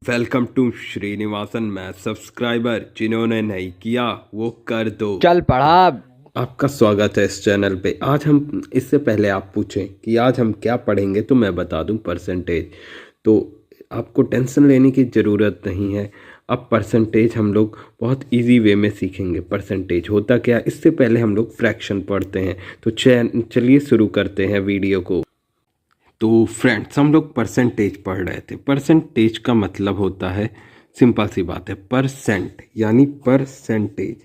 Welcome to Srinivasan math subscriber. जिन्होंने नहीं किया वो कर दो। चल पढ़ा। आपका स्वागत है इस चैनल पे। आज हम, इससे पहले आप पूछें कि आज हम क्या पढ़ेंगे तो मैं बता दूं परसेंटेज। तो आपको टेंशन लेने की ज़रूरत नहीं है। अब परसेंटेज हम लोग बहुत इजी वे में सीखेंगे। परसेंटेज होता क्या, इससे पहले हम लोग फ्रैक्शन पढ़ते हैं। तो चलिए शुरू करते हैं वीडियो को। तो फ्रेंड्स, हम लोग परसेंटेज पढ़ रहे थे। परसेंटेज का मतलब होता है, सिंपल सी बात है, परसेंट यानी परसेंटेज।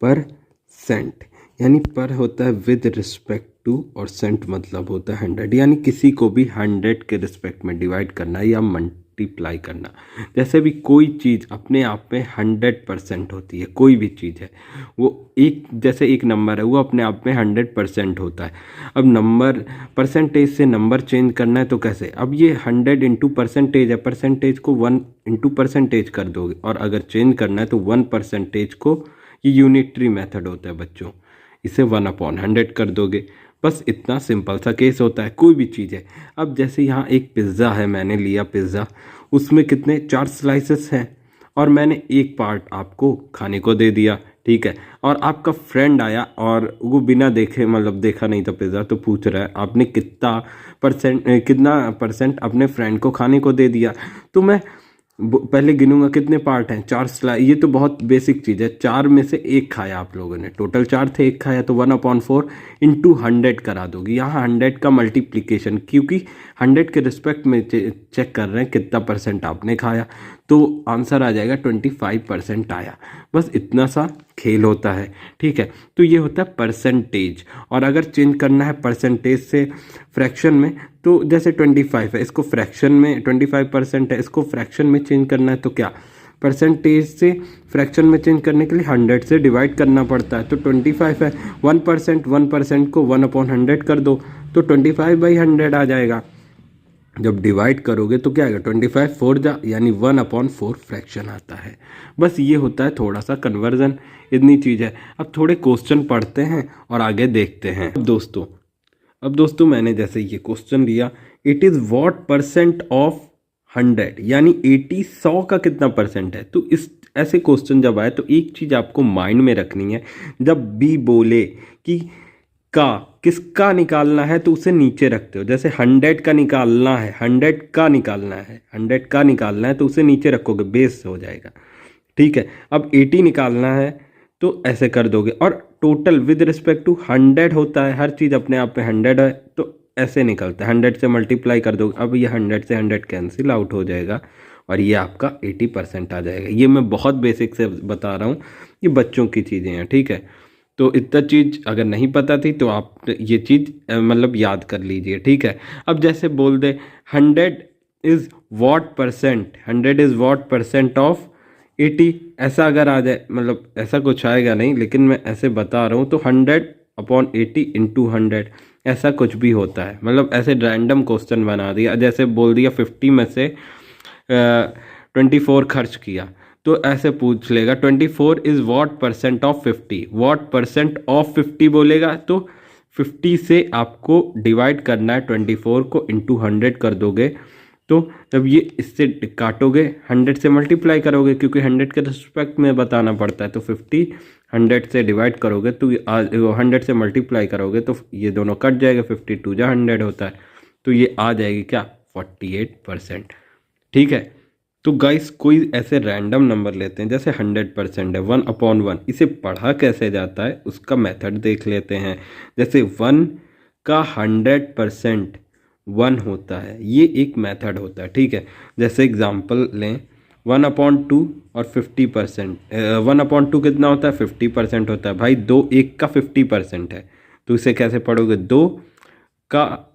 परसेंट यानी पर होता है विद रिस्पेक्ट टू, और सेंट मतलब होता है 100, यानी किसी को भी 100 के रिस्पेक्ट में डिवाइड करना या मल्टीप्लाई करना। जैसे भी कोई चीज़ अपने आप में 100% होती है, कोई भी चीज़ है वो एक, जैसे एक नंबर है वो अपने आप में 100% होता है। अब नंबर परसेंटेज से नंबर चेंज करना है तो कैसे, अब ये 100 इंटू परसेंटेज है, परसेंटेज को 1 इंटू परसेंटेज कर दोगे, और अगर चेंज करना है तो 1% को, ये यूनिटरी मेथड होता है बच्चों, इसे 1/100 कर दोगे। बस इतना सिंपल सा केस होता है, कोई भी चीज़ है। अब जैसे यहाँ एक पिज़्ज़ा है, मैंने लिया पिज़्ज़ा, उसमें कितने 4 स्लाइसेस हैं, और मैंने एक पार्ट आपको खाने को दे दिया, ठीक है। और आपका फ्रेंड आया और वो बिना देखे, मतलब देखा नहीं था पिज़्ज़ा, तो पूछ रहा है आपने कितना परसेंट अपने फ्रेंड को खाने को दे दिया। तो मैं पहले गिनूंगा कितने पार्ट हैं, 4 स्लाइस। ये तो बहुत बेसिक चीज़ है, 4 में से एक खाया आप लोगों ने, टोटल 4 थे, एक खाया, तो 1/4 इंटू 100 करा दोगे। यहाँ 100 का मल्टीप्लिकेशन, क्योंकि 100 के रिस्पेक्ट में चेक कर रहे हैं कितना परसेंट आपने खाया, तो आंसर आ जाएगा 25% आया। बस इतना सा खेल होता है, ठीक है। तो ये होता है परसेंटेज। और अगर चेंज करना है परसेंटेज से फ्रैक्शन में, तो जैसे 25 है, इसको फ्रैक्शन में 25% है, इसको फ्रैक्शन में चेंज करना है तो क्या, परसेंटेज से फ्रैक्शन में चेंज करने के लिए 100 से डिवाइड करना पड़ता है। तो 25 है, 1% को 1/100 कर दो, तो 25/100 आ जाएगा। जब डिवाइड करोगे तो क्या आएगा, 25 4 जा, यानी 1/4 फ्रैक्शन आता है। बस ये होता है थोड़ा सा कन्वर्जन, इतनी चीज़ है। अब थोड़े क्वेश्चन पढ़ते हैं और आगे देखते हैं। अब दोस्तों मैंने जैसे ये क्वेश्चन लिया, it is what percent of 100, यानी 80 100 का कितना परसेंट है। तो इस ऐसे क्वेश्चन जब आए तो एक चीज़ आपको माइंड में रखनी है, जब बी बोले कि का किसका निकालना है तो उसे नीचे रखते हो। जैसे 100 का निकालना है, 100 का निकालना है, 100 का निकालना है तो उसे नीचे रखोगे, बेस हो जाएगा, ठीक है। अब 80 निकालना है तो ऐसे कर दोगे, और टोटल विद रिस्पेक्ट टू 100 होता है, हर चीज़ अपने आप में 100 है तो ऐसे निकलता है, 100 से मल्टीप्लाई कर दोगे। अब ये 100 से 100 कैंसिल आउट हो जाएगा, और ये आपका 80% आ जाएगा। ये मैं बहुत बेसिक से बता रहा हूँ, ये बच्चों की चीज़ें हैं, ठीक है। तो इतना चीज़ अगर नहीं पता थी तो आप ये चीज़ मतलब याद कर लीजिए, ठीक है। अब जैसे बोल दे 100 इज़ वॉट परसेंट ऑफ 80, ऐसा अगर आ जाए, मतलब ऐसा कुछ आएगा नहीं, लेकिन मैं ऐसे बता रहा हूँ, तो 100/80 इंटू 100 ऐसा कुछ भी होता है। मतलब ऐसे रैंडम क्वेश्चन बना दिया, जैसे बोल दिया 50 में से 24 खर्च किया, तो ऐसे पूछ लेगा 24 is what percent of 50, what percent of 50 बोलेगा, तो 50 से आपको डिवाइड करना है 24 को, इंटू 100 कर दोगे। तो जब ये इससे काटोगे, 100 से मल्टीप्लाई करोगे, क्योंकि 100 के रिस्पेक्ट में बताना पड़ता है, तो 50 100 से डिवाइड करोगे तो 100 से मल्टीप्लाई करोगे तो ये दोनों कट जाएगा, 52 जा 100 होता है, तो ये आ जाएगी क्या, 48%, ठीक है। तो गाइस कोई ऐसे रैंडम नंबर लेते हैं, जैसे 100% है, 1/1, इसे पढ़ा कैसे जाता है उसका मेथड देख लेते हैं। जैसे 1 का 100% 1 होता है, ये एक मेथड होता है, ठीक है। जैसे एग्जांपल लें, 1/2 और 50%, 1/2 कितना होता है, 50% होता है। भाई 2 1 का 50% है, तो इसे कैसे पढ़ोगे, का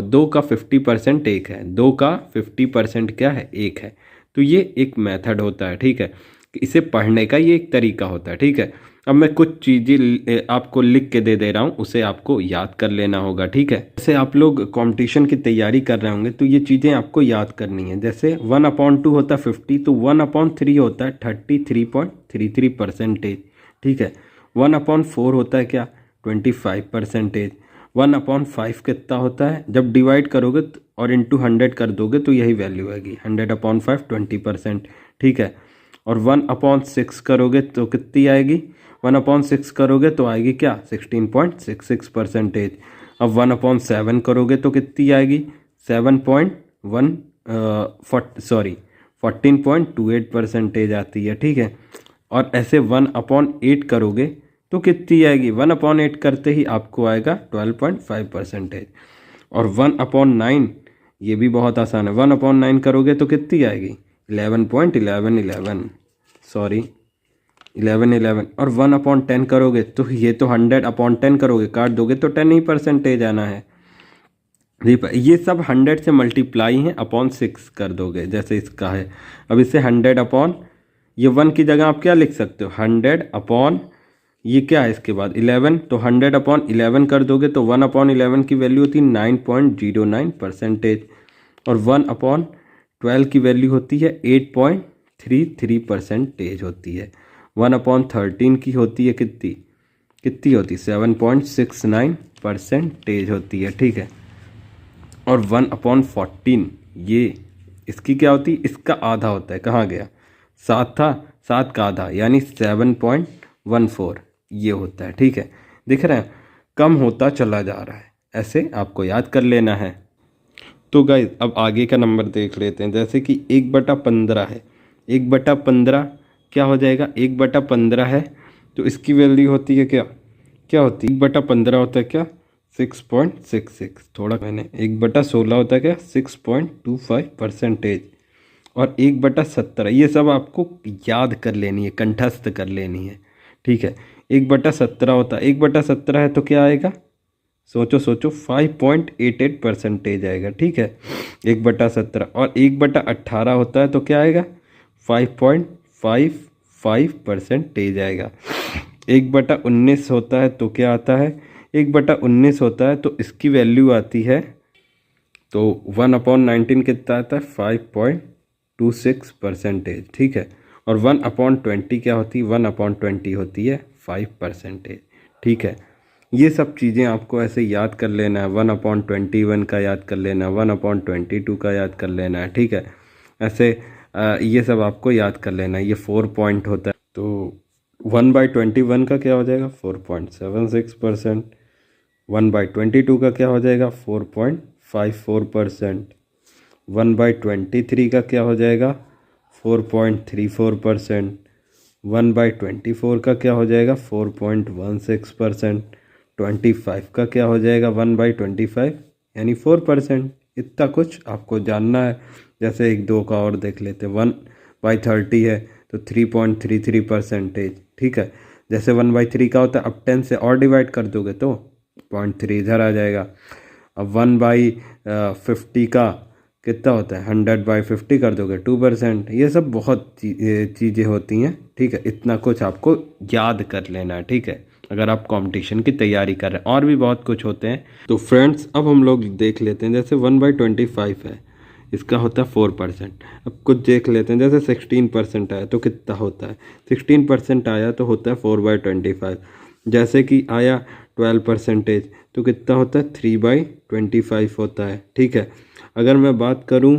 2 का 50% 1 है, 2 का 50% क्या है, 1 है। तो ये एक मेथड होता है, ठीक है। इसे पढ़ने का ये एक तरीका होता है, ठीक है। अब मैं कुछ चीज़ें आपको लिख के दे रहा हूँ, उसे आपको याद कर लेना होगा, ठीक है। जैसे आप लोग कंपटीशन की तैयारी कर रहे होंगे तो ये चीज़ें आपको याद करनी है। जैसे 1/2 होता है 50, तो 1/3 होता है 33.33%, ठीक है। 1/4 होता है क्या, 25%, 1/5 कितना होता है, जब डिवाइड करोगे और इंटू 100 कर दोगे तो यही वैल्यू आएगी 100/5 20%, ठीक है। और 1/6 करोगे तो कितनी आएगी, 1/6 करोगे तो आएगी क्या 16.66%। अब 1/7 करोगे तो कितनी आएगी 14.28% आती है, ठीक है। और ऐसे 1/8 करोगे तो कितनी आएगी, 1/8 करते ही आपको आएगा 12.5%। और 1/9 ये भी बहुत आसान है, 1/9 करोगे तो कितनी आएगी 11.11 और 1/10 करोगे तो ये तो 100/10 करोगे, काट दोगे तो 10 ही परसेंटेज आना है। ये सब 100 से मल्टीप्लाई हैं, अपॉन 6 कर दोगे जैसे इसका है। अब इसे 100 अपॉन, ये 1 की जगह आप क्या लिख सकते हो 100 अपॉन, ये क्या है इसके बाद 11, तो 100/11 कर दोगे तो 1/11 की वैल्यू होती है 9.09%। और 1/12 की वैल्यू होती है 8.33% होती है। 1/13 की होती है कितनी होती है 7.69% होती है, ठीक है। और 1/14 ये इसकी क्या होती है, इसका आधा होता है, कहाँ गया 7 था, 7 का आधा यानी 7.14 ये होता है, ठीक है। दिख रहा है कम होता चला जा रहा है, ऐसे आपको याद कर लेना है। तो गाइज अब आगे का नंबर देख लेते हैं, जैसे कि 1/15 है, 1/15 क्या हो जाएगा 1/15 है तो इसकी वैल्यू होती है क्या होती है 1/15 होता है क्या 6.66, थोड़ा मैंने 1/16 होता है क्या 6.25%। और 1/17 ये सब आपको याद कर लेनी है, कंठस्थ कर लेनी है, ठीक है। 1/17 होता है, 1/17 है तो क्या आएगा सोचो 5.88% आएगा, ठीक है 1/17। और 1/18 होता है तो क्या आएगा 5.55% आएगा। 1/19 होता है तो क्या आता है 1/19 होता है तो इसकी वैल्यू आती है, तो 1/19 कितना आता है 5.26%, ठीक है। और 1/20 क्या होती है 1/20 होती है 5%, ठीक है। ये सब चीज़ें आपको ऐसे याद कर लेना है, 1/21 का याद कर लेना है, 1/22 का याद कर लेना है, ठीक है। ऐसे ये सब आपको याद कर लेना है। ये 4 पॉइंट होता है, तो 1/21 का क्या हो जाएगा 4.76%, 1/22 का क्या हो जाएगा 4.54%, 1/23 का क्या हो जाएगा 4.34%, 1/24 का क्या हो जाएगा 4.16%, 25 का क्या हो जाएगा 1/25 यानी 4%। इतना कुछ आपको जानना है। जैसे 1-2 का और देख लेते हैं, 1/30 है तो 3.33%, ठीक है। जैसे 1/3 का होता है, अब 10 से और डिवाइड कर दोगे तो 0.3 इधर आ जाएगा। अब 1/50 का कितना होता है 100/50 कर दोगे 2%। ये सब बहुत चीज़ें होती हैं, ठीक है। इतना कुछ आपको याद कर लेना है, ठीक है, अगर आप कंपटीशन की तैयारी कर रहे हैं। और भी बहुत कुछ होते हैं। तो फ्रेंड्स अब हम लोग देख लेते हैं, जैसे 1/25 है, इसका होता है 4%। अब कुछ देख लेते हैं, जैसे 16% आया तो कितना होता है 16% आया तो होता है 4/25। जैसे कि आया 12% तो कितना होता है 3/25 होता है, ठीक है। अगर मैं बात करूं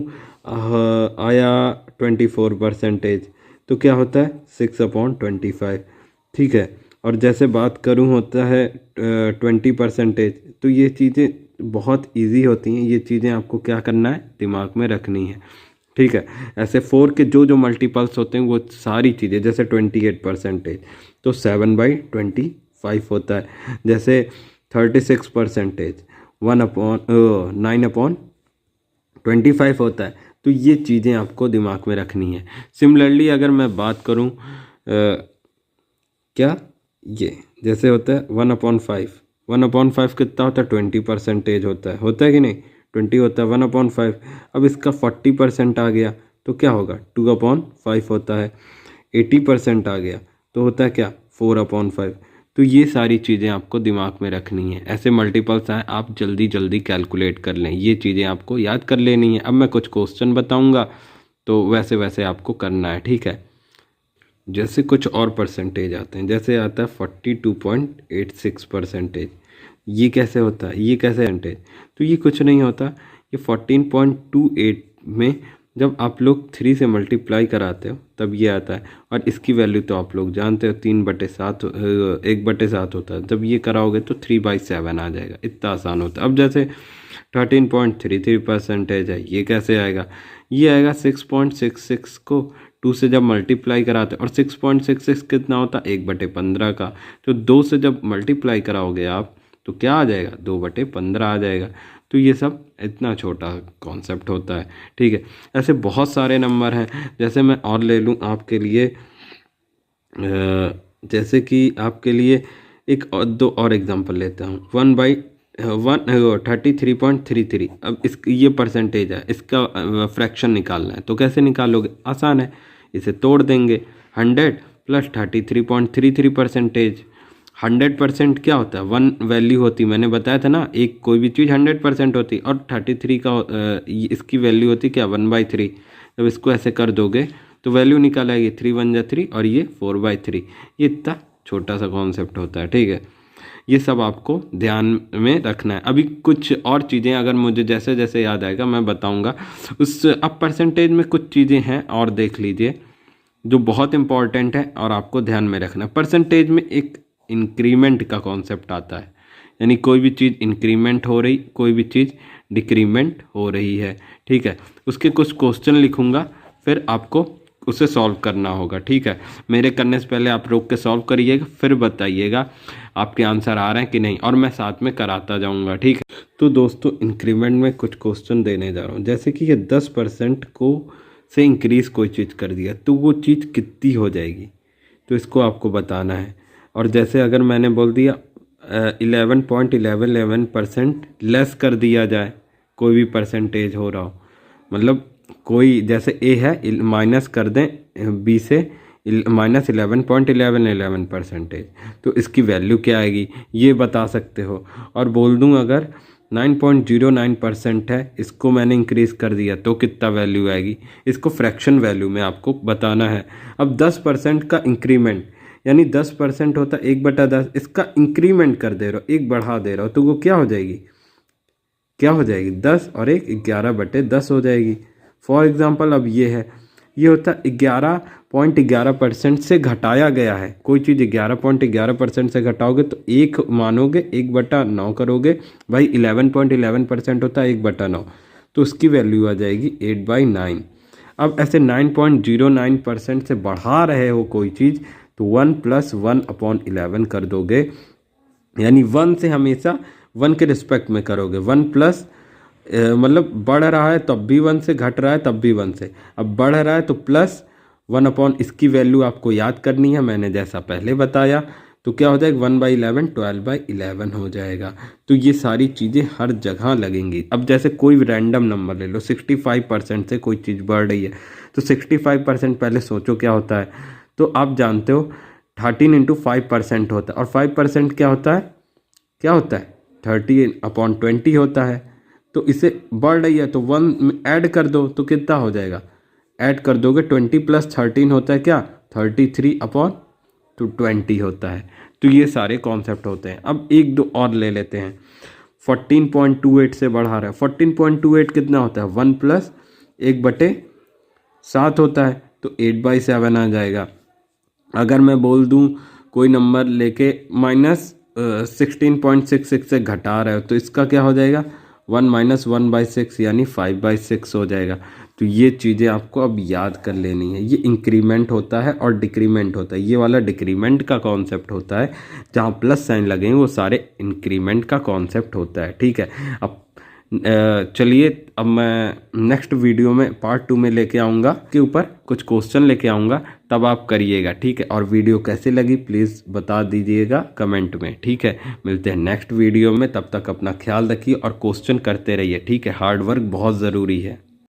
आया 24% तो क्या होता है 6/25, ठीक है। और जैसे बात करूं होता है 20%, तो ये चीज़ें बहुत इजी होती हैं। ये चीज़ें आपको क्या करना है दिमाग में रखनी है, ठीक है। ऐसे 4 के जो मल्टीपल्स होते हैं वो सारी चीज़ें, जैसे 28% तो 7/25 होता है। जैसे 36% 9/25 होता है। तो ये चीज़ें आपको दिमाग में रखनी है। सिमिलरली अगर मैं बात करूं क्या ये जैसे होता है 1/5 कितना होता है 20% होता है कि नहीं 20 होता है 1/5। अब इसका 40% आ गया तो क्या होगा 2/5 होता है। 80% आ गया तो होता है क्या 4/5। तो ये सारी चीज़ें आपको दिमाग में रखनी है। ऐसे मल्टीपल्स आए आप जल्दी जल्दी कैलकुलेट कर लें, ये चीज़ें आपको याद कर लेनी है। अब मैं कुछ क्वेश्चन बताऊंगा तो वैसे वैसे आपको करना है, ठीक है। जैसे कुछ और परसेंटेज आते हैं, जैसे आता है 42.86%। ये कैसे होता है, ये कैसे परसेंटेज, तो ये कुछ नहीं होता। ये 14.28 में जब आप लोग 3 से मल्टीप्लाई कराते हो तब ये आता है। और इसकी वैल्यू तो आप लोग जानते हो 3/7 1/7 होता है। जब ये कराओगे तो 3/7 आ जाएगा। इतना आसान होता है। अब जैसे 13.33% है, ये कैसे आएगा, ये आएगा 6.66 को 2 से जब मल्टीप्लाई कराते, और 6.66 कितना होता है 1/15 का। तो 2 से जब मल्टीप्लाई कराओगे आप तो क्या आ जाएगा 2/15 आ जाएगा। तो ये सब इतना छोटा कॉन्सेप्ट होता है, ठीक है। ऐसे बहुत सारे नंबर हैं। जैसे मैं और ले लूँ आपके लिए, जैसे कि आपके लिए एक और 2 और एग्जांपल लेता हूँ। 33.33। अब इस ये परसेंटेज है, इसका फ्रैक्शन निकालना है। तो कैसे निकालोगे, आसान है, इसे तोड़ देंगे। 100 + 33.33%। 100% क्या होता है, 1 वैल्यू होती, मैंने बताया था ना, एक कोई भी चीज़ 100% होती। और 33 का इसकी वैल्यू होती क्या 1/3। जब इसको ऐसे कर दोगे तो वैल्यू निकाल आएगी 3 × 1 = 3 और ये 4/3। ये इतना छोटा सा कॉन्सेप्ट होता है, ठीक है। ये सब आपको ध्यान में रखना है। अभी कुछ और चीज़ें अगर मुझे जैसे जैसे याद आएगा मैं बताऊंगा। अब परसेंटेज में कुछ चीज़ें हैं और देख लीजिए जो बहुत इंपॉर्टेंट है और आपको ध्यान में रखना। परसेंटेज में एक इंक्रीमेंट का कॉन्सेप्ट आता है, यानी कोई भी चीज़ इंक्रीमेंट हो रही, कोई भी चीज़ डिक्रीमेंट हो रही है, ठीक है। उसके कुछ क्वेश्चन लिखूंगा, फिर आपको उसे सॉल्व करना होगा, ठीक है। मेरे करने से पहले आप रोक के सॉल्व करिएगा, फिर बताइएगा आपके आंसर आ रहे हैं कि नहीं, और मैं साथ में कराता जाऊंगा, ठीक है। तो दोस्तों इंक्रीमेंट में कुछ क्वेश्चन देने जा रहा हूँ। जैसे कि ये 10% को से इंक्रीज़ कोई चीज़ कर दिया तो वो चीज़ कितनी हो जाएगी, तो इसको आपको बताना है। और जैसे अगर मैंने बोल दिया 11.11% लेस कर दिया जाए, कोई भी परसेंटेज हो रहा हो, मतलब कोई जैसे ए है माइनस कर दें बी से -11.11%, तो इसकी वैल्यू क्या आएगी ये बता सकते हो। और बोल दूं अगर 9.09% है, इसको मैंने इंक्रीज़ कर दिया तो कितना वैल्यू आएगी, इसको फ्रैक्शन वैल्यू में आपको बताना है। अब 10% का इंक्रीमेंट, यानी 10% होता है 1/10, इसका इंक्रीमेंट कर दे रहा हो, एक बढ़ा दे रहा हो, तो वो क्या हो जाएगी, क्या हो जाएगी 10 और 1 11/10 हो जाएगी। फॉर एग्जाम्पल अब ये है, ये होता है 11.11% से घटाया गया है। कोई चीज़ 11.11% से घटाओगे तो 1 मानोगे, 1/9 करोगे, भाई 11.11% होता है 1/9, तो उसकी वैल्यू आ जाएगी 8/9। अब ऐसे 9.09% से बढ़ा रहे हो कोई चीज़, तो 1 + 1/11 कर दोगे, यानी 1 से हमेशा 1 के रिस्पेक्ट में करोगे। 1 प्लस मतलब बढ़ रहा है तब भी 1 से, घट रहा है तब भी 1 से, अब बढ़ रहा है तो +1 इसकी वैल्यू आपको याद करनी है, मैंने जैसा पहले बताया। तो क्या हो जाएगा 1/11 12/11 हो जाएगा। तो ये सारी चीज़ें हर जगह लगेंगी। अब जैसे कोई रैंडम नंबर ले लो, 65% से कोई चीज़ बढ़ रही है, तो 65% पहले सोचो क्या होता है। तो आप जानते हो 13 × 5% होता है, और 5% क्या होता है, क्या होता है 30/20 होता है। तो इसे बढ़ रही है तो 1 ऐड कर दो तो कितना हो जाएगा, ऐड कर दोगे 20 + 13 होता है क्या 33/20 होता है। तो ये सारे कॉन्सेप्ट होते हैं। अब 1-2 और ले लेते हैं। 14.28 से बढ़ा रहा है, 14.28 कितना होता है 1 + 1/7 होता है, तो 8/7 आ जाएगा। अगर मैं बोल दूं कोई नंबर लेके -16.66 से घटा रहे हो, तो इसका क्या हो जाएगा 1 - 1/6 यानी 5/6 हो जाएगा। तो ये चीज़ें आपको अब याद कर लेनी है। ये इंक्रीमेंट होता है और डिक्रीमेंट होता है। ये वाला डिक्रीमेंट का कॉन्सेप्ट होता है, जहाँ प्लस साइन लगेंगे वो सारे इंक्रीमेंट का कॉन्सेप्ट होता है, ठीक है। अब चलिए अब मैं नेक्स्ट वीडियो में पार्ट 2 में लेके आऊँगा, के ऊपर कुछ क्वेश्चन लेके आऊँगा, तब आप करिएगा, ठीक है। और वीडियो कैसी लगी प्लीज़ बता दीजिएगा कमेंट में, ठीक है। मिलते हैं नेक्स्ट वीडियो में, तब तक अपना ख्याल रखिए और क्वेश्चन करते रहिए, ठीक है। हार्ड वर्क बहुत ज़रूरी है।